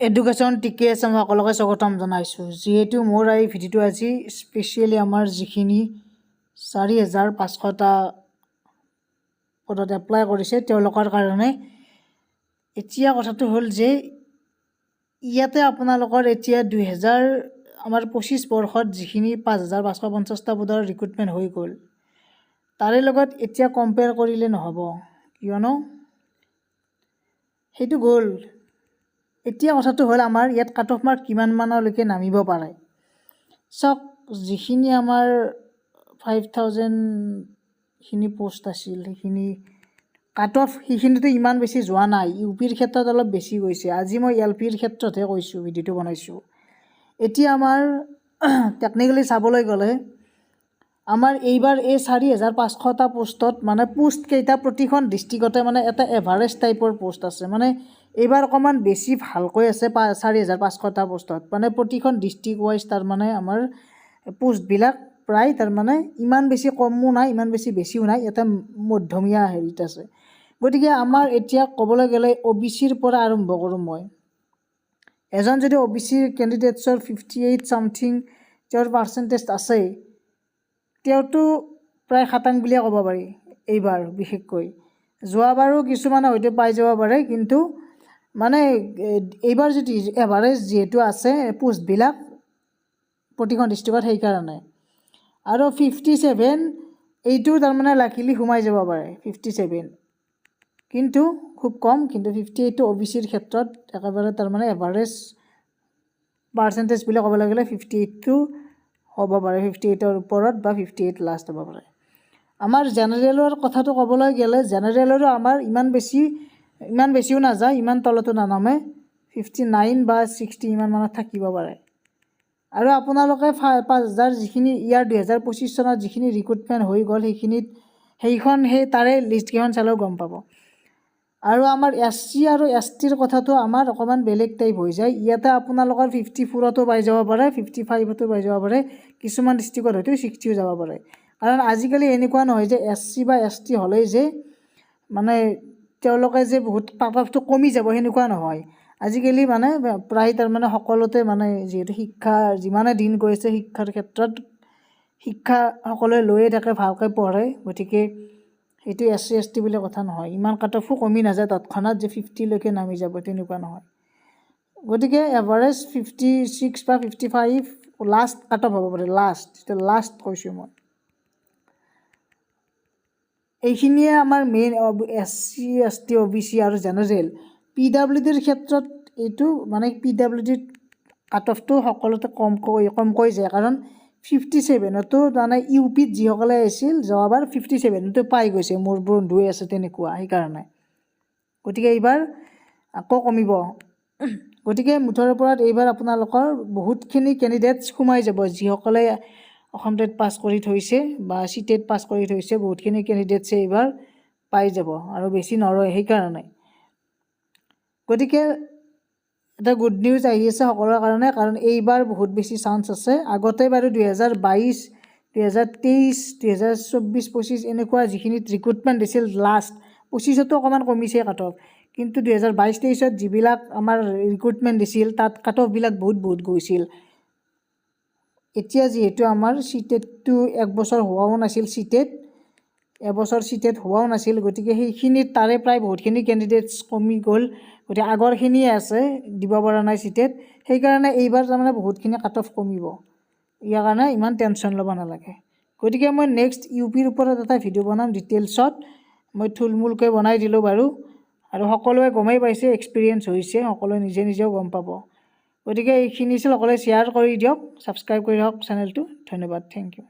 Education টিকেছ মই সকলোকে স্বাগতম জনাইছোঁ। যিহেতু মোৰ এই ভিডিঅ'টো আজি স্পেচিয়েলি আমাৰ যিখিনি 4,500টা পদত এপ্লাই কৰিছে তেওঁলোকৰ কাৰণে। এতিয়া কথাটো হ'ল যে ইয়াতে আপোনালোকৰ এতিয়া 2025 বৰ্ষত যিখিনি 5,550টা পদৰ ৰিক্ৰুটমেণ্ট হৈ গ'ল তাৰে লগত এতিয়া কম্পেয়াৰ কৰিলে নহ'ব, কিয়নো সেইটো গ'ল। এতিয়া কথাটো হ'ল আমাৰ ইয়াত কাট অফ মাৰ্ক কিমান মানলৈকে নামিব পাৰে। চাওক, যিখিনি আমাৰ 5,000খিনি পোষ্ট আছিল সেইখিনি কাট অফ সেইখিনিতো ইমান বেছি যোৱা নাই। UPৰ ক্ষেত্ৰত অলপ বেছি গৈছে। আজি মই LPৰ ক্ষেত্ৰতহে কৈছোঁ, ভিডিঅ'টো বনাইছোঁ। এতিয়া আমাৰ টেকনিকেলি চাবলৈ গ'লে আমাৰ এইবাৰ এই 4,500টা পোষ্টত মানে পোষ্টকেইটা প্ৰতিখন ডিষ্ট্ৰিক্টতে মানে এটা এভাৰেজ টাইপৰ পোষ্ট আছে। মানে এইবাৰ অকণমান বেছি ভালকৈ আছে 4,500টা পোষ্টত। মানে প্ৰতিখন ডিষ্ট্ৰিক্ট ৱাইজ তাৰমানে আমাৰ পোষ্টবিলাক প্ৰায় তাৰমানে ইমান বেছি কমো নাই, ইমান বেছি বেছিও নাই, এটা মধ্যমীয়া হেৰিত আছে। গতিকে আমাৰ এতিয়া ক'বলৈ গ'লে OBCৰ পৰা আৰম্ভ কৰোঁ মই। এজন যদি OBC কেণ্ডিডেটছৰ 58 ছামথিং তেওঁৰ পাৰ্চেণ্টেজ আছে, তেওঁতো প্ৰায় খাটাং বুলিয়ে ক'ব পাৰি এইবাৰ। বিশেষকৈ যোৱাবাৰো কিছুমানে হয়তো পাই যাব পাৰে, কিন্তু মানে এইবাৰ যদি এভাৰেজ যিহেতু আছে পোষ্টবিলাক প্ৰতিখন ডিষ্ট্ৰিক্টত সেইকাৰণে। আৰু 57 এইটো তাৰমানে লাকিলি সোমাই যাব পাৰে 57, কিন্তু খুব কম। কিন্তু 58টো OBCৰ ক্ষেত্ৰত একেবাৰে তাৰমানে এভাৰেজ পাৰ্চেণ্টেজ বুলি ক'বলৈ গ'লে 58টো হ'ব পাৰে, 58ৰ ওপৰত বা 58 লাষ্ট হ'ব পাৰে। আমাৰ জেনেৰেলৰ কথাটো ক'বলৈ গ'লে জেনেৰেলৰো আমাৰ ইমান বেছিও নাযায়, ইমান তলতো নানামে, 59 বা 60 ইমান মানত থাকিব পাৰে। আৰু আপোনালোকে 5,000 যিখিনি ইয়াৰ 2025 চনত যিখিনি ৰিক্ৰুটমেণ্ট হৈ গ'ল সেই তাৰে লিষ্টকেইখন চালেও গম পাব। আৰু আমাৰ SC আৰু STৰ কথাটো আমাৰ অকণমান বেলেগ টাইপ হৈ যায়। ইয়াতে আপোনালোকৰ 54তো পাই যাব পাৰে, 55তো পাই যাব পাৰে, কিছুমান ডিষ্ট্ৰিক্টত হয়তো 60ও যাব পাৰে। কাৰণ আজিকালি এনেকুৱা নহয় যে SC বা ST হ'লেই যে মানে তেওঁলোকে যে বহুত কাট অফটো কমি যাব, সেনেকুৱা নহয়। আজিকালি মানে প্ৰায় তাৰমানে সকলোতে মানে যিহেতু শিক্ষা যিমানে দিন গৈছে শিক্ষাৰ ক্ষেত্ৰত শিক্ষা সকলোৱে লৈয়ে থাকে, ভালকৈ পঢ়ে। গতিকে সেইটো SC ST বুলি কথা নহয়। ইমান কাট অফো কমি নাযায় তৎক্ষণাত যে 50লৈকে নামি যাব, তেনেকুৱা নহয়। গতিকে এভাৰেজ 56 বা 55 লাষ্ট কাট অফ হ'ব পাৰে। লাষ্ট কৈছোঁ মই। এইখিনিয়ে আমাৰ মেইন SC ST OBC আৰু জেনেৰেল। PWDৰ ক্ষেত্ৰত এইটো মানে PWDৰ কাট অফটো সকলোতে কমকৈ যায়, কাৰণ 57তো মানে UPত যিসকলে আছিল যোৱাবাৰ 57তো পাই গৈছে, মোৰ বন্ধুৱে আছে তেনেকুৱা, সেইকাৰণে। গতিকে এইবাৰ আকৌ কমিব। গতিকে মুঠৰ ওপৰত এইবাৰ আপোনালোকৰ বহুতখিনি কেণ্ডিডেটছ সোমাই যাব, যিসকলে অসম টেট পাছ কৰি থৈছে বা CTET পাছ কৰি থৈছে। বহুতখিনি কেণ্ডিডেটছে এইবাৰ পাই যাব আৰু বেছি নৰয় সেইকাৰণে। গতিকে এটা গুড নিউজ আহি আছে সকলোৰে কাৰণে, কাৰণ এইবাৰ বহুত বেছি চান্স আছে। আগতে বাৰু 2022, 2023, 2024, 25 এনেকুৱা যিখিনিত ৰিক্ৰুটমেণ্ট দিছিল লাষ্ট 25তো অকণমান কমিছে কাট অফ, কিন্তু 2022-23ত যিবিলাক আমাৰ ৰিক্ৰুটমেণ্ট দিছিল তাত কাট অফবিলাক বহুত গৈছিল। এতিয়া যিহেতু আমাৰ CTETটো একবছৰ হোৱাও নাছিল, এবছৰ CTET হোৱাও নাছিল, গতিকে সেইখিনিত তাৰে প্ৰায় বহুতখিনি কেণ্ডিডেটছ কমি গ'ল। গতিকে আগৰখিনিয়ে আছে, দিব পৰা নাই CTET। সেইকাৰণে এইবাৰ তাৰমানে বহুতখিনি কাট অফ কমিব। ইয়াৰ কাৰণে ইমান টেনশ্যন ল'ব নালাগে। গতিকে মই নেক্সট UPৰ ওপৰত এটা ভিডিঅ' বনাম ডিটেইলছত। মই থুলমূলকৈ বনাই দিলোঁ বাৰু, আৰু সকলোৱে গমেই পাইছে, এক্সপিৰিয়েঞ্চ হৈছে, সকলোৱে নিজেও গম পাব। গতিকে এইখিনি সকলোৱে শ্বেয়াৰ কৰি দিয়ক, ছাবস্ক্ৰাইব কৰি দিয়ক চেনেলটো। ধন্যবাদ, থেংক ইউ।